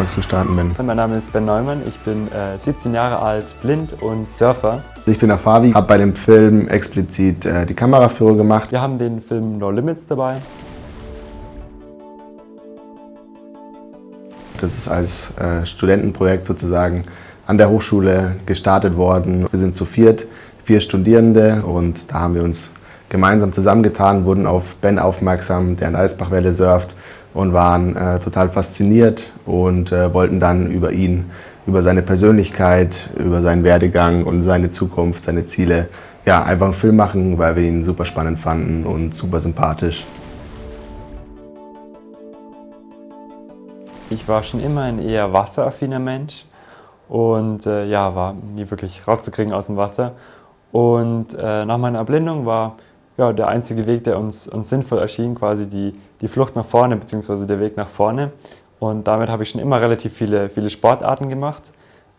Anfang zu starten bin. Mein Name ist Ben Neumann, ich bin 17 Jahre alt, blind und Surfer. Ich bin der Fabi, habe bei dem Film explizit die Kameraführung gemacht. Wir haben den Film No Limits dabei. Das ist als Studentenprojekt sozusagen an der Hochschule gestartet worden. Wir sind zu vier Studierende, und da haben wir uns gemeinsam zusammengetan, wurden auf Ben aufmerksam, der in Eisbachwelle surft, und waren total fasziniert und wollten dann über ihn, über seine Persönlichkeit, über seinen Werdegang und seine Zukunft, seine Ziele, ja, einfach einen Film machen, weil wir ihn super spannend fanden und super sympathisch. Ich war schon immer ein eher wasseraffiner Mensch und war nie wirklich rauszukriegen aus dem Wasser. Und nach meiner Erblindung war der einzige Weg, der uns sinnvoll erschien, quasi die Flucht nach vorne bzw. der Weg nach vorne. Und damit habe ich schon immer relativ viele Sportarten gemacht.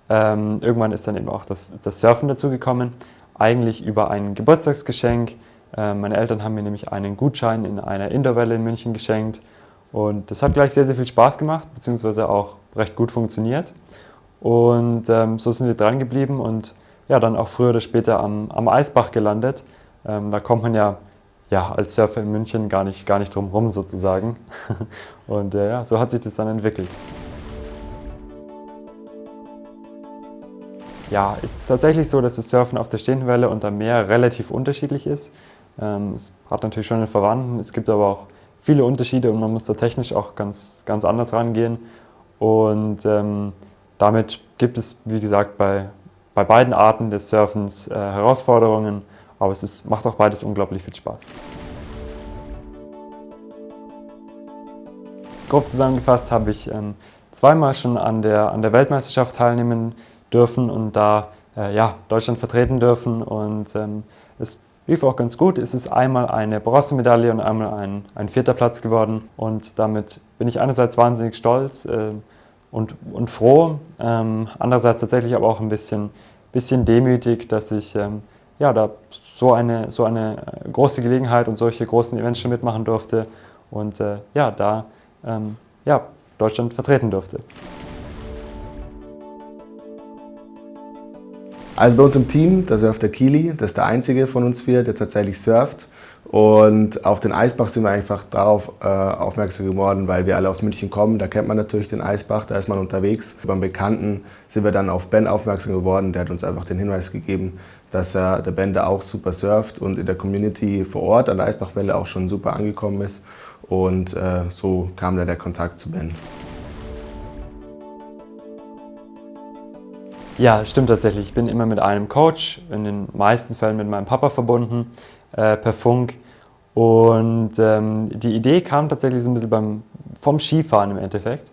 Irgendwann ist dann eben auch das Surfen dazugekommen, eigentlich über ein Geburtstagsgeschenk. Meine Eltern haben mir nämlich einen Gutschein in einer Indoorwelle in München geschenkt. Und das hat gleich sehr, sehr viel Spaß gemacht, beziehungsweise auch recht gut funktioniert. Und so sind wir dran geblieben und dann auch früher oder später am Eisbach gelandet. Da kommt man ja als Surfer in München gar nicht drum rum sozusagen. Und so hat sich das dann entwickelt. Ja, ist tatsächlich so, dass das Surfen auf der stehenden Welle und am Meer relativ unterschiedlich ist. Es hat natürlich schon einen Verwandten, es gibt aber auch viele Unterschiede und man muss da technisch auch ganz anders rangehen. Und damit gibt es, wie gesagt, bei beiden Arten des Surfens Herausforderungen, aber es macht auch beides unglaublich viel Spaß. Grob zusammengefasst habe ich zweimal schon an der Weltmeisterschaft teilnehmen dürfen und da Deutschland vertreten dürfen, und es lief auch ganz gut. Es ist einmal eine Bronzemedaille und einmal ein 4. Platz geworden, und damit bin ich einerseits wahnsinnig stolz und froh, andererseits tatsächlich aber auch ein bisschen demütig, dass ich da so eine große Gelegenheit und solche großen Events schon mitmachen durfte und Deutschland vertreten durfte. Also bei uns im Team, da surft der Kili, das ist der einzige von uns 4, der tatsächlich surft. Und auf den Eisbach sind wir einfach darauf aufmerksam geworden, weil wir alle aus München kommen. Da kennt man natürlich den Eisbach, da ist man unterwegs. Beim Bekannten sind wir dann auf Ben aufmerksam geworden. Der hat uns einfach den Hinweis gegeben, dass der Ben da auch super surft und in der Community vor Ort an der Eisbachwelle auch schon super angekommen ist. Und so kam dann der Kontakt zu Ben. Ja, stimmt tatsächlich. Ich bin immer mit einem Coach, in den meisten Fällen mit meinem Papa verbunden, per Funk. Und die Idee kam tatsächlich so ein bisschen vom Skifahren im Endeffekt.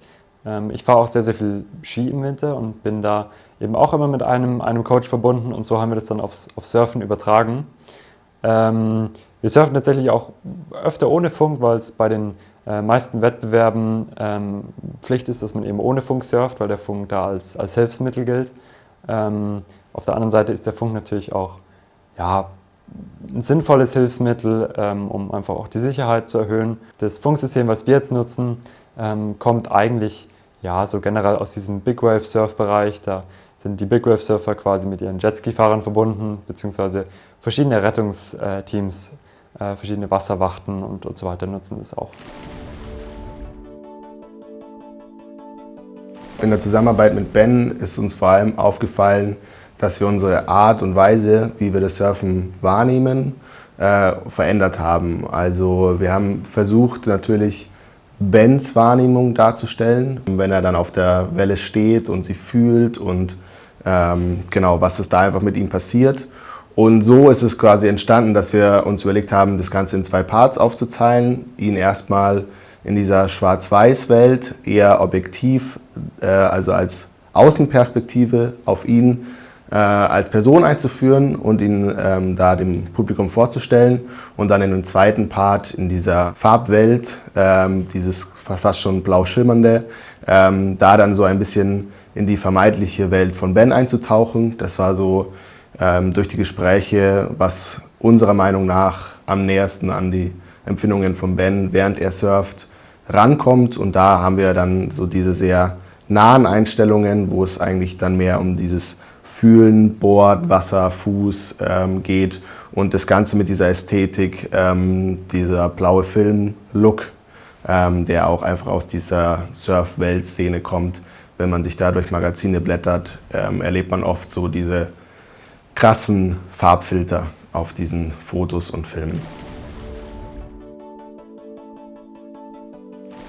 Ich fahre auch sehr, sehr viel Ski im Winter und bin da eben auch immer mit einem Coach verbunden, und so haben wir das dann aufs Surfen übertragen. Wir surfen tatsächlich auch öfter ohne Funk, weil es bei den meisten Wettbewerben Pflicht ist, dass man eben ohne Funk surft, weil der Funk da als Hilfsmittel gilt. Auf der anderen Seite ist der Funk natürlich auch ein sinnvolles Hilfsmittel, um einfach auch die Sicherheit zu erhöhen. Das Funksystem, was wir jetzt nutzen, kommt eigentlich so generell aus diesem Big Wave Surf Bereich. Da sind die Big Wave Surfer quasi mit ihren Jetski-Fahrern verbunden, beziehungsweise verschiedene Rettungsteams, verschiedene Wasserwachten und so weiter nutzen das auch. In der Zusammenarbeit mit Ben ist uns vor allem aufgefallen, dass wir unsere Art und Weise, wie wir das Surfen wahrnehmen, verändert haben. Also wir haben versucht, natürlich Bens Wahrnehmung darzustellen, wenn er dann auf der Welle steht und sie fühlt und was ist da einfach mit ihm passiert. Und so ist es quasi entstanden, dass wir uns überlegt haben, das Ganze in 2 Parts aufzuteilen, ihn erstmal in dieser Schwarz-Weiß-Welt eher objektiv, also als Außenperspektive auf ihn als Person einzuführen und ihn da dem Publikum vorzustellen, und dann in einem zweiten Part in dieser Farbwelt, dieses fast schon blau schimmernde, da dann so ein bisschen in die vermeintliche Welt von Ben einzutauchen. Das war so durch die Gespräche, was unserer Meinung nach am nähersten an die Empfindungen von Ben, während er surft, rankommt. Und da haben wir dann so diese sehr nahen Einstellungen, wo es eigentlich dann mehr um dieses Fühlen, Board, Wasser, Fuß geht und das Ganze mit dieser Ästhetik, dieser blaue Film-Look, der auch einfach aus dieser Surf-Welt-Szene kommt. Wenn man sich da durch Magazine blättert, erlebt man oft so diese krassen Farbfilter auf diesen Fotos und Filmen.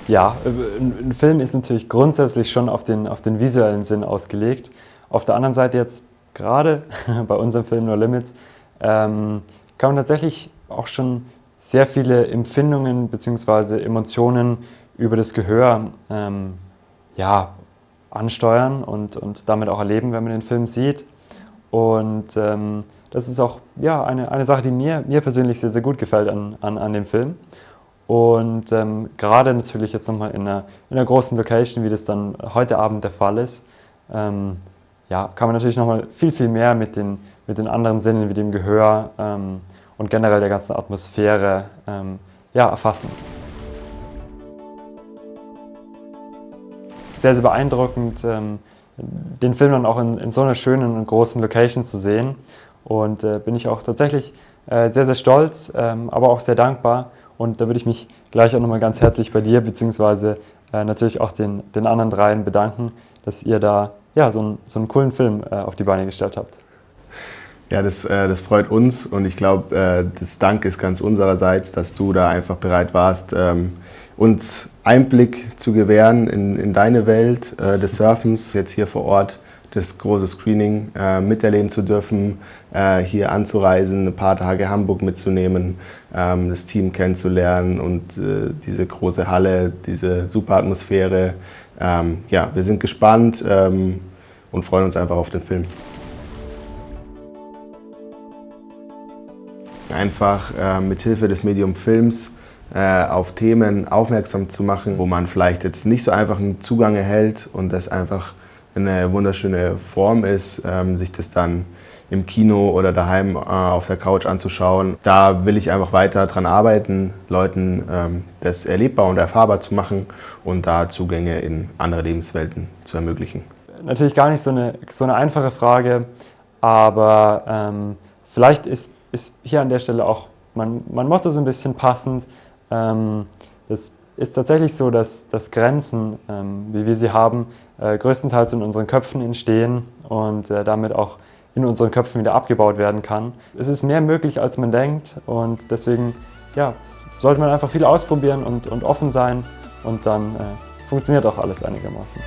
Ja, ein Film ist natürlich grundsätzlich schon auf den visuellen Sinn ausgelegt. Auf der anderen Seite jetzt gerade bei unserem Film No Limits kann man tatsächlich auch schon sehr viele Empfindungen bzw. Emotionen über das Gehör ansteuern und damit auch erleben, wenn man den Film sieht. Und das ist auch eine Sache, die mir persönlich sehr, sehr gut gefällt an dem Film. Und gerade natürlich jetzt nochmal in einer großen Location, wie das dann heute Abend der Fall ist, kann man natürlich nochmal viel, viel mehr mit den anderen Sinnen wie dem Gehör und generell der ganzen Atmosphäre erfassen. Sehr, sehr beeindruckend, den Film dann auch in so einer schönen und großen Location zu sehen. Und bin ich auch tatsächlich sehr, sehr stolz, aber auch sehr dankbar. Und da würde ich mich gleich auch nochmal ganz herzlich bei dir beziehungsweise natürlich auch den anderen dreien bedanken, dass ihr da so einen coolen Film auf die Beine gestellt habt. Ja, das freut uns und ich glaube, das Dank ist ganz unsererseits, dass du da einfach bereit warst, uns Einblick zu gewähren in deine Welt des Surfens, jetzt hier vor Ort das große Screening miterleben zu dürfen, hier anzureisen, ein paar Tage Hamburg mitzunehmen, das Team kennenzulernen und diese große Halle, diese super Atmosphäre. Wir sind gespannt und freuen uns einfach auf den Film. Einfach mit Hilfe des Medium Films auf Themen aufmerksam zu machen, wo man vielleicht jetzt nicht so einfach einen Zugang erhält und das einfach eine wunderschöne Form ist, sich das dann im Kino oder daheim auf der Couch anzuschauen. Da will ich einfach weiter dran arbeiten, Leuten das erlebbar und erfahrbar zu machen und da Zugänge in andere Lebenswelten zu ermöglichen. Natürlich gar nicht so eine einfache Frage, aber vielleicht ist hier an der Stelle auch mein Motto so ein bisschen passend. Das ist tatsächlich so, dass Grenzen, wie wir sie haben, größtenteils in unseren Köpfen entstehen und damit auch in unseren Köpfen wieder abgebaut werden kann. Es ist mehr möglich, als man denkt und deswegen sollte man einfach viel ausprobieren und offen sein und dann funktioniert auch alles einigermaßen.